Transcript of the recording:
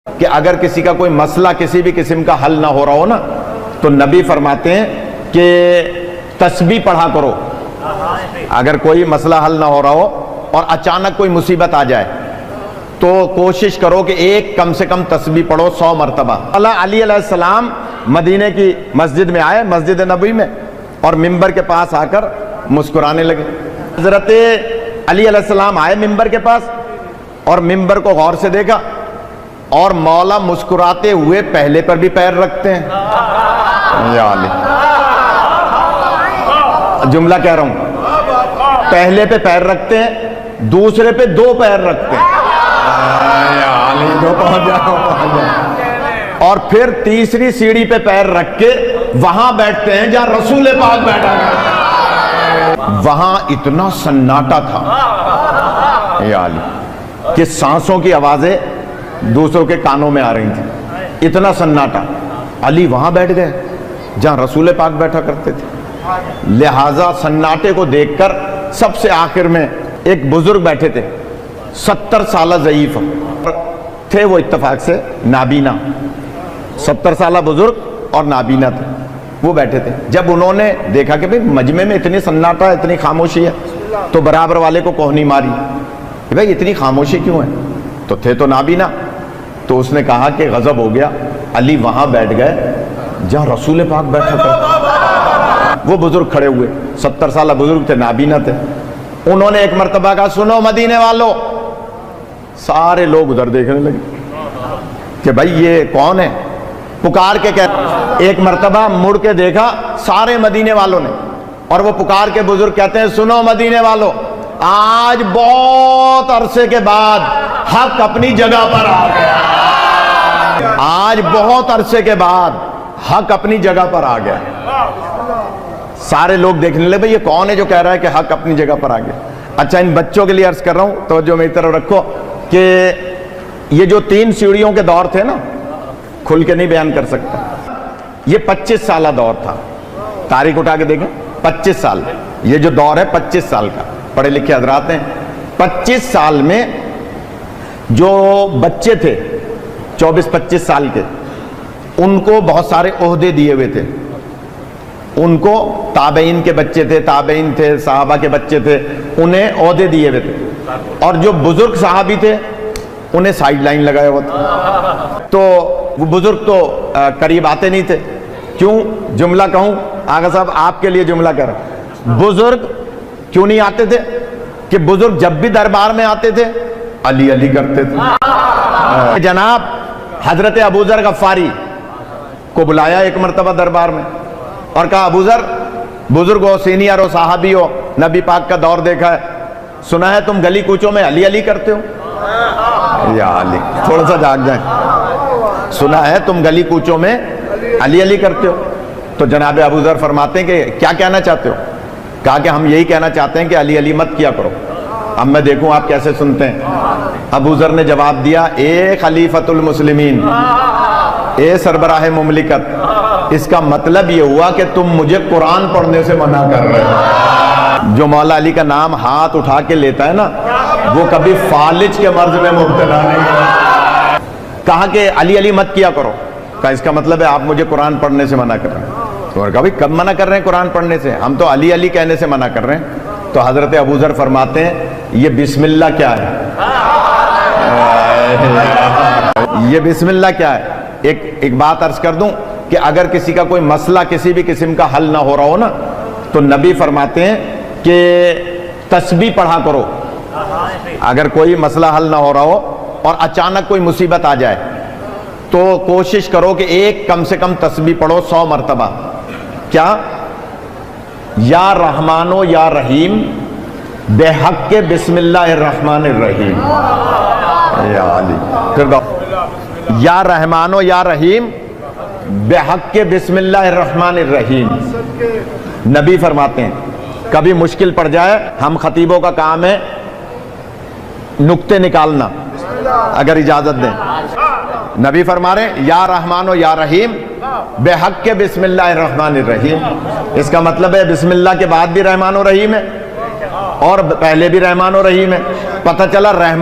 کہ اگر کسی کا کوئی مسئلہ کسی بھی قسم کا حل نہ ہو رہا ہو نا تو نبی فرماتے ہیں کہ تسبیح پڑھا کرو. اگر کوئی مسئلہ حل نہ ہو رہا ہو اور اچانک کوئی مصیبت آ جائے تو کوشش کرو کہ ایک کم سے کم تسبیح پڑھو 100 مرتبہ. علی علیہ السلام مدینہ کی مسجد میں آئے، مسجد نبوی میں، اور ممبر کے پاس آ کر مسکرانے لگے. حضرت علی علیہ السلام آئے ممبر کے پاس اور ممبر کو غور سے دیکھا، اور مولا مسکراتے ہوئے پہلے پر بھی پیر رکھتے ہیں. یا علی، جملہ کہہ رہا ہوں، پہلے پہ پیر رکھتے ہیں، دوسرے پہ 2 پیر رکھتے ہیں. یا علی، جو پہنچ جاؤ. اور پھر تیسری سیڑھی پہ پیر رکھ کے وہاں بیٹھتے ہیں جہاں رسول پاک بیٹھا کرتے. وہاں اتنا سناٹا تھا یا علی کہ سانسوں کی آوازیں دوسروں کے کانوں میں آ رہی تھیں، اتنا سناٹا. علی وہاں بیٹھ گئے جہاں رسول پاک بیٹھا کرتے تھے. لہٰذا سناٹے کو دیکھ کر سب سے آخر میں ایک بزرگ بیٹھے تھے، 70 سالہ ضعیف تھے، وہ اتفاق سے نابینا، 70 سالہ بزرگ اور نابینا تھے، وہ بیٹھے تھے. جب انہوں نے دیکھا کہ مجمع میں اتنی سناٹا، اتنی خاموشی ہے، تو برابر والے کو کوہنی ماری کہ بھائی اتنی خاموشی کیوں ہے؟ تو تھے تو نابینا. تو اس نے کہا کہ غضب ہو گیا، علی وہاں بیٹھ گئے جہاں رسول پاک بیٹھا کرتے. وہ بزرگ کھڑے ہوئے، 70 سالہ بزرگ تھے، نابینا تھے. انہوں نے ایک مرتبہ کہا، سنو مدینے والوں. سارے لوگ ادھر دیکھنے لگے کہ بھائی یہ کون ہے، پکار کے کہتے. ایک مرتبہ مڑ کے دیکھا سارے مدینے والوں نے، اور وہ پکار کے بزرگ کہتے ہیں، سنو مدینے والوں، آج بہت عرصے کے بعد حق اپنی جگہ پر آ گیا. آج بہت عرصے کے بعد حق اپنی جگہ پر آ گیا. سارے لوگ دیکھنے لگے بھئی یہ کون ہے جو کہہ رہا ہے کہ حق اپنی جگہ پر آ گیا. اچھا، ان بچوں کے لیے عرض کر رہا ہوں، توجہ میری طرف رکھو کہ یہ جو 3 سیڑھیوں کے دور تھے نا، کھل کے نہیں بیان کر سکتا. یہ 25 سالہ دور تھا. تاریخ اٹھا کے دیکھیں، 25 سال. یہ جو دور ہے 25 سال کا، پڑھے لکھے حضرات ہیں. 25 سال میں جو بچے تھے 24-25 سال کے، ان کو بہت سارے عہدے دیے ہوئے تھے. ان کو تابعین کے بچے تھے، تابعین تھے، صحابہ کے بچے تھے، انہیں عہدے دیے ہوئے تھے. اور جو بزرگ صحابی تھے انہیں سائیڈ لائن لگایا ہوا تھا. تو وہ بزرگ تو قریب آتے نہیں تھے. کیوں؟ جملہ کہوں آغا صاحب آپ کے لیے جملہ کر رہا ہوں. بزرگ کیوں نہیں آتے تھے؟ کہ بزرگ جب بھی دربار میں آتے تھے علی علی کرتے تھے. جناب حضرت ابوذر غفاری کو بلایا ایک مرتبہ دربار میں اور کہا، ابوذر، بزرگ ہو، سینئر ہو، صحابی ہو، نبی پاک کا دور دیکھا ہے، سنا ہے تم گلی کوچوں میں علی علی کرتے ہو. یا علی، تھوڑا سا جاگ جائیں. سنا ہے تم گلی کوچوں میں علی علی کرتے ہو. تو جناب ابوذر فرماتے ہیں کہ کیا کہنا چاہتے ہو؟ کہا کہ ہم یہی کہنا چاہتے ہیں کہ علی علی مت کیا کرو. اب میں دیکھوں آپ کیسے سنتے ہیں. ابوذر نے جواب دیا، اے خلیفۃ المسلمین، اے سربراہ مملکت، اس کا مطلب یہ ہوا کہ تم مجھے قرآن پڑھنے سے منع کر رہے ہو. جو مولا علی کا نام ہاتھ اٹھا کے لیتا ہے نا، وہ کبھی فالج کے مرض میں مبتلا نہیں ہے. کہا کہ علی علی مت کیا کرو. کہا اس کا مطلب ہے آپ مجھے قرآن پڑھنے سے منع کر رہے ہیں. تو کہا کب منع کر رہے ہیں قرآن پڑھنے سے؟ ہم تو علی علی کہنے سے منع کر رہے ہیں. تو حضرت ابوذر فرماتے ہیں، یہ بسم اللہ کیا ہے؟ یہ بسم اللہ کیا ہے؟ ایک بات عرض کر دوں کہ اگر کسی کا کوئی مسئلہ کسی بھی قسم کا حل نہ ہو رہا ہو نا تو نبی فرماتے ہیں کہ تسبیح پڑھا کرو. اگر کوئی مسئلہ حل نہ ہو رہا ہو اور اچانک کوئی مصیبت آ جائے تو کوشش کرو کہ ایک کم سے کم تسبیح پڑھو 100 مرتبہ. کیا؟ یا رحمان و یا رحیم بے حق کے بسم اللہ الرحمن الرحیم. یا علی، پھر یا رحمان و یا رحیم بے حق کے بسم اللہ الرحمن الرحیم. نبی فرماتے ہیں کبھی مشکل پڑ جائے، ہم خطیبوں کا کام ہے نکتے نکالنا، اگر اجازت دیں. نبی فرما رہے ہیں یا رحمان و یا رحیم بے حق کے بسم اللہ الرحمن الرحیم. اس کا مطلب ہے بسم اللہ کے بعد بھی رحمان و رحیم ہے اور پہلے بھی رحمان و رحیم ہے. پتہ چلا رحمان